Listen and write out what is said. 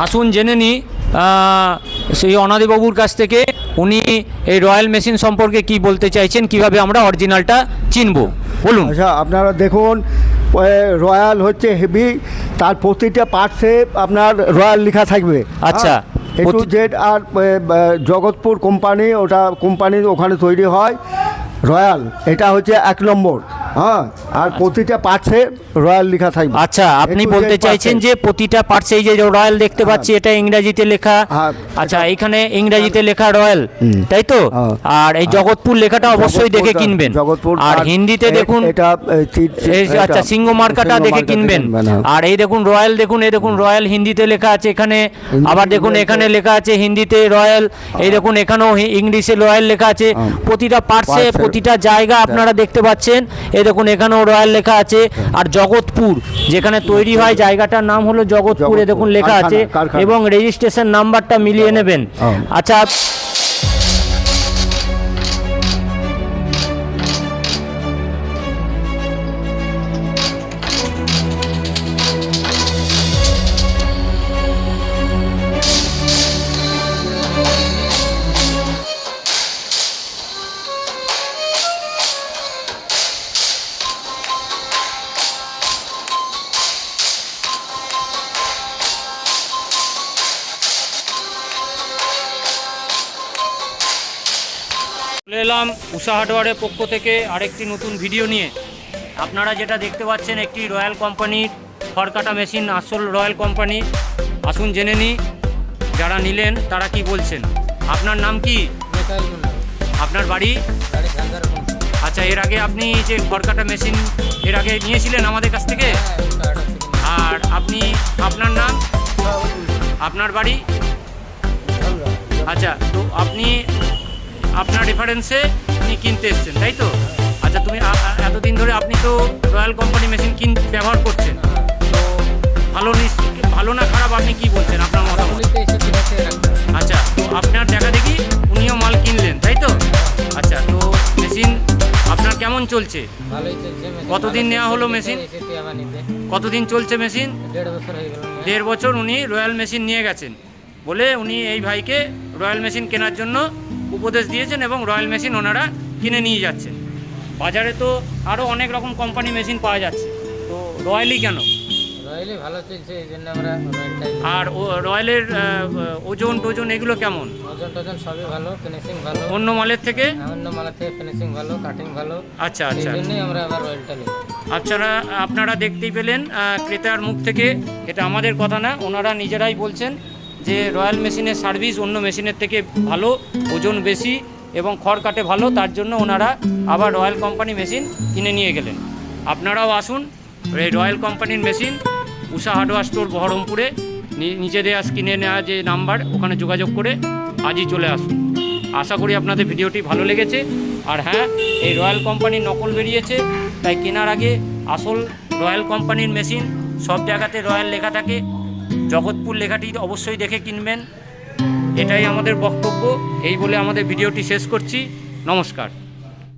আসুন জেনে নিই সেই অনাদিবাবুর কাছ থেকে উনি এই রয়্যাল মেশিন সম্পর্কে কি বলতে চাইছেন, কিভাবে আমরা অরিজিনালটা চিনব, বলুন। আচ্ছা, আপনারা দেখুন, রয়্যাল হচ্ছে হেভি, তার প্রতিটা পার্টসে আপনার রয়্যাল লেখা থাকবে। আচ্ছা, এ to Z. R Jagatpur company, ওটা কোম্পানি ওখানে তৈরি হয় রয়্যাল, এটা হচ্ছে 1 নম্বর। হ্যাঁ, আর প্রতিটা পার্টসে রয়্যাল লেখা থাকবে। আচ্ছা, আপনি বলতে চাইছেন যে প্রতিটা পার্টস, এই যে রয়্যাল দেখতে পাচ্ছি এটা ইংরেজিতে লেখা। আচ্ছা, এখানে ইংরেজিতে লেখা রয়্যাল, তাই তো? আর এই জগৎপুর লেখাটা অবশ্যই দেখে কিনবেন। জগৎপুর। আর হিন্দিতে দেখুন এটা, আচ্ছা, সিংহ মার্কাটা দেখে কিনবেন। আর এই দেখুন রয়্যাল, দেখুন এই দেখুন রয়্যাল হিন্দিতে লেখা আছে এখানে, আবার দেখুন এখানে লেখা আছে হিন্দিতে রয়্যাল, এই দেখুন এখানেও ইংলিশে রয়্যাল লেখা আছে। প্রতিটা পার্টসে প্রতিটা জায়গা আপনারা দেখতে পাচ্ছেন, এই দেখুন এখানেও রয়্যাল লেখা আছে। আর জগৎপুর যেখানে তৈরি হয় জায়গাটার নাম হলো জগৎপুর, এ দেখুন লেখা আছে, এবং রেজিস্ট্রেশন নাম্বারটা মিলিয়ে নেবেন। আচ্ছা, চলে এলাম উষা হার্ডওয়্যারের পক্ষ থেকে আরেকটি নতুন ভিডিও নিয়ে। আপনারা যেটা দেখতে পাচ্ছেন একটি রয়্যাল কোম্পানির খড়কাটা মেশিন, আসল রয়্যাল কোম্পানি। আসুন জেনে নিই যারা নিলেন তারা কি বলছেন। আপনার নাম কি? আপনার বাড়ি? আচ্ছা, এর আগে আপনি যে খড়কাটা মেশিন এর আগে নিয়েছিলেন আমাদের কাছ থেকে? আর আপনি, আপনার নাম, আপনার বাড়ি? আচ্ছা, তো আপনি আপনার রেফারেন্সে আপনি কিনতে এসছেন, তাই তো? আচ্ছা, তুমি এতদিন ধরে আপনি তো রয়্যাল কোম্পানি মেশিন ব্যবহার করছেন, তো ভালো না খারাপ আপনি কি বলছেন, আপনার মতামত? আচ্ছা, তো আপনার দেখা দেখি উনিও মাল কিনলেন, তাই তো? আচ্ছা, তো মেশিন আপনার কেমন চলছে? ভালোই চলছে। কতদিন নেওয়া হলো মেশিন? কতদিন চলছে মেশিন? 1.5 বছর হয়ে গেল। 1.5 বছর উনি রয়্যাল মেশিন নিয়ে গেছেন বলে উনি এই ভাইকে রয়্যাল মেশিন কেনার জন্য উপদেশ দিয়েছেন, এবং রয়্যাল মেশিন ওনারা কিনে নিয়ে যাচ্ছেন। বাজারে তো আরও অনেক রকম কোম্পানি মেশিন পাওয়া যাচ্ছে, তো রয়্যালই কেন? রয়্যালই ভালো চলছে, এই জন্য আমরা রয়্যালটাই। আর রয়্যালের ওজন টোজন এগুলো কেমন? ওজন টোজন সবই ভালো, ফিনিশিং ভালো। অন্য মালের থেকে? অন্য মালের থেকে ফিনিশিং ভালো, কাটিং ভালো। আচ্ছা এই আচ্ছা, জন্যই আমরা আবার রয়্যালটা নিই। আপনারা দেখতেই পেলেন ক্রেতার মুখ থেকে, এটা আমাদের কথা না, ওনারা নিজেরাই বলছেন যে রয়্যাল মেশিনের সার্ভিস অন্য মেশিনের থেকে ভালো, ওজন বেশি এবং খড় কাটে ভালো, তার জন্য ওনারা আবার রয়্যাল কোম্পানি মেশিন কিনে নিয়ে গেলেন। আপনারাও আসুন, এই রয়্যাল কোম্পানির মেশিন উষা হার্ডওয়্যার স্টোর বহরমপুরে, নিজেদের কিনে নেওয়া যে নাম্বার, ওখানে যোগাযোগ করে আজই চলে আসুন। আশা করি আপনাদের ভিডিওটি ভালো লেগেছে। আর হ্যাঁ, এই রয়্যাল কোম্পানির নকল বেরিয়েছে, তাই কেনার আগে আসল রয়্যাল কোম্পানির মেশিন সব জায়গাতে রয়্যাল লেখা থাকে, জগৎপুর লেখাটি অবশ্যই দেখে কিনবেন। এটাই আমাদের বক্তব্য। এই বলে আমাদের ভিডিওটি শেষ করছি। নমস্কার।